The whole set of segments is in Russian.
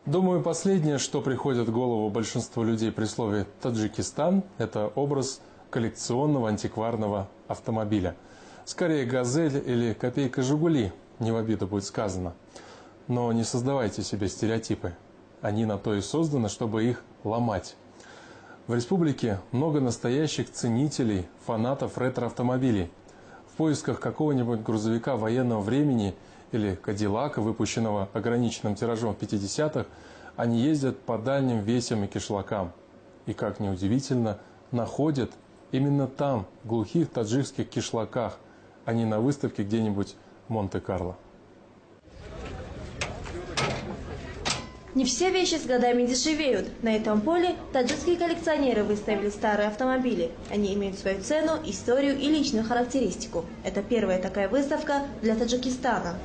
Думаю, последнее, что приходит в голову большинству людей при слове «Таджикистан», это образ коллекционного антикварного автомобиля. Скорее «Газель» или «Копейка Жигули», не в обиду будет сказано. Но не создавайте себе стереотипы. Они на то и созданы, чтобы их ломать. В республике много настоящих ценителей, фанатов ретро-автомобилей. В поисках какого-нибудь грузовика военного времени или Кадиллака, выпущенного ограниченным тиражом в 50-х, они ездят по дальним весям и кишлакам. И, как ни удивительно, находят именно там, в глухих таджикских кишлаках, а не на выставке где-нибудь в Монте-Карло. Не все вещи с годами дешевеют. На этом поле таджикские коллекционеры выставили старые автомобили. Они имеют свою цену, историю и личную характеристику. Это первая такая выставка для Таджикистана.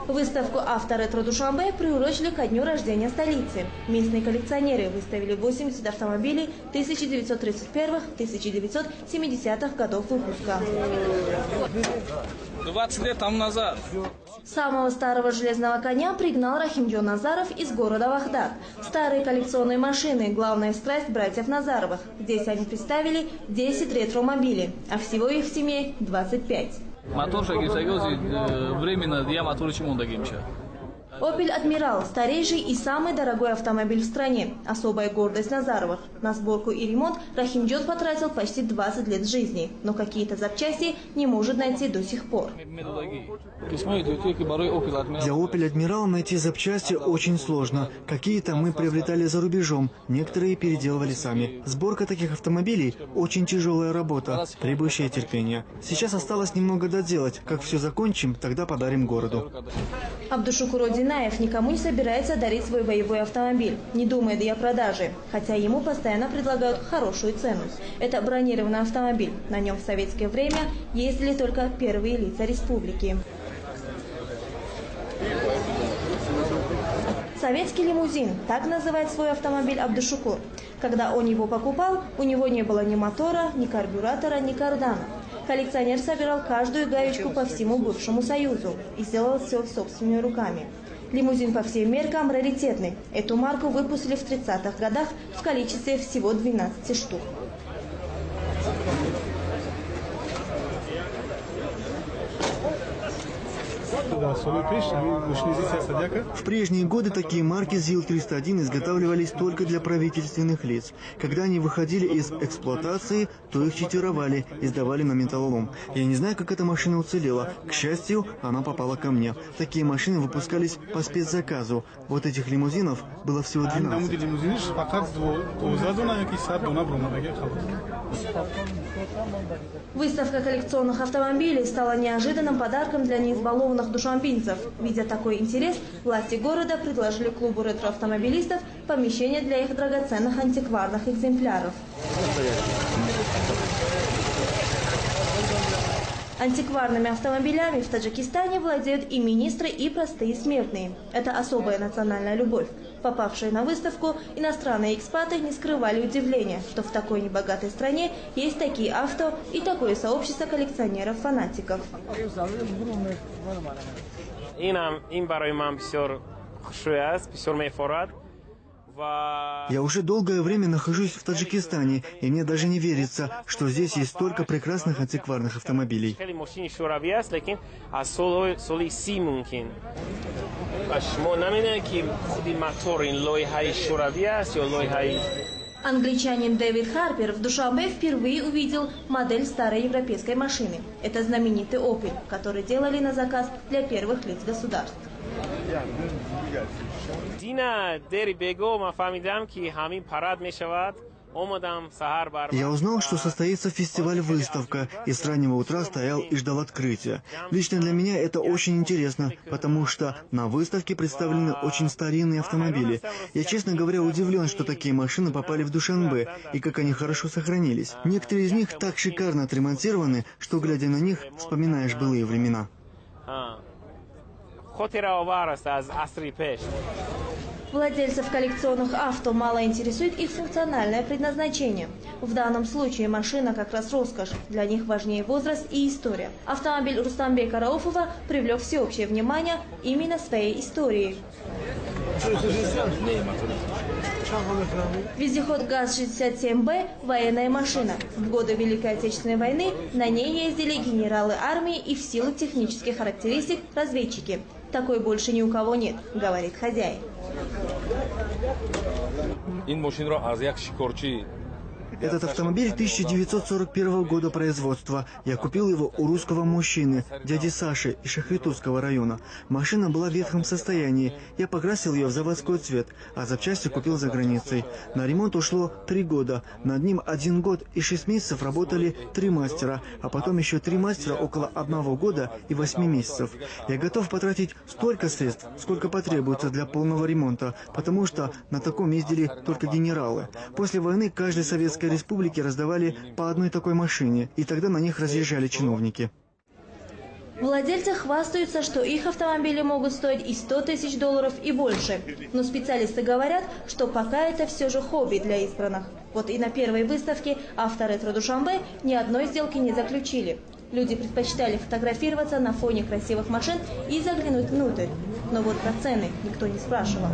Выставку «Авторетро Душанбе» приурочили ко дню рождения столицы. Местные коллекционеры выставили 80 автомобилей 1931-1970-х годов выпуска. 20 лет тому назад. Самого старого железного коня пригнал Рахимджон Назаров из города Вахдак. Старые коллекционные машины – главная страсть братьев Назаровых. Здесь они представили 10 ретромобилей, а всего их в семье 25. Временно я мотор «Опель Адмирал» – старейший и самый дорогой автомобиль в стране. Особая гордость Назаровых. На сборку и ремонт Рахимджон потратил почти 20 лет жизни. Но какие-то запчасти не может найти до сих пор. Для «Опель Адмирал» найти запчасти очень сложно. Какие-то мы приобретали за рубежом, некоторые переделывали сами. Сборка таких автомобилей – очень тяжелая работа, требующая терпения. Сейчас осталось немного доделать. Как все закончим, тогда подарим городу. Абдушукур Одинаев никому не собирается дарить свой боевой автомобиль, не думает и о продаже, хотя ему постоянно предлагают хорошую цену. Это бронированный автомобиль. На нем в советское время ездили только первые лица республики. Советский лимузин – так называет свой автомобиль Абдушукур. Когда он его покупал, у него не было ни мотора, ни карбюратора, ни кардана. Коллекционер собирал каждую гаечку по всему бывшему Союзу и сделал все собственными руками. Лимузин по всем меркам раритетный. Эту марку выпустили в 30-х годах в количестве всего 12 штук. В прежние годы такие марки ЗИЛ-301 изготавливались только для правительственных лиц. Когда они выходили из эксплуатации, то их читировали и сдавали на металлолом. Я не знаю, как эта машина уцелела. К счастью, она попала ко мне. Такие машины выпускались по спецзаказу. Вот этих лимузинов было всего 12. Выставка коллекционных автомобилей стала неожиданным подарком для неизбалованных душанбинцев. Видя такой интерес, власти города предложили клубу ретроавтомобилистов помещение для их драгоценных антикварных экземпляров. Антикварными автомобилями в Таджикистане владеют и министры, и простые смертные. Это особая национальная любовь. Попавшие на выставку, иностранные экспаты не скрывали удивления, что в такой небогатой стране есть такие авто и такое сообщество коллекционеров-фанатиков. Я уже долгое время нахожусь в Таджикистане, и мне даже не верится, что здесь есть столько прекрасных антикварных автомобилей. Англичанин Дэвид Харпер в Душанбе впервые увидел модель старой европейской машины. Это знаменитый «Опель», который делали на заказ для первых лиц государств. Я узнал, что состоится фестиваль-выставка, и с раннего утра стоял и ждал открытия. Лично для меня это очень интересно, потому что на выставке представлены очень старинные автомобили. Я, честно говоря, удивлен, что такие машины попали в Душанбе, и как они хорошо сохранились. Некоторые из них так шикарно отремонтированы, что, глядя на них, вспоминаешь былые времена. Владельцев коллекционных авто мало интересует их функциональное предназначение. В данном случае машина как раз роскошь. Для них важнее возраст и история. Автомобиль Рустамбека Рауфова привлек всеобщее внимание именно своей историей. Вездеход ГАЗ-67Б – военная машина. В годы Великой Отечественной войны на ней ездили генералы армии и в силу технических характеристик разведчики. Такой больше ни у кого нет, говорит хозяин. Этот автомобиль 1941 года производства. Я купил его у русского мужчины, дяди Саши из Шахритовского района. Машина была в ветхом состоянии. Я покрасил ее в заводской цвет, а запчасти купил за границей. На ремонт ушло 3 года. Над ним 1 год и 6 месяцев работали 3 мастера, а потом еще 3 мастера около 1 года и 8 месяцев. Я готов потратить столько средств, сколько потребуется для полного ремонта, потому что на таком ездили только генералы. После войны каждой советской республике раздавали по одной такой машине, и тогда на них разъезжали чиновники. Владельцы хвастаются, что их автомобили могут стоить и $100 000 и больше. Но специалисты говорят, что пока это все же хобби для избранных. Вот и на первой выставке «Авторетро Душанбе» ни одной сделки не заключили. Люди предпочитали фотографироваться на фоне красивых машин и заглянуть внутрь. Но вот про цены никто не спрашивал.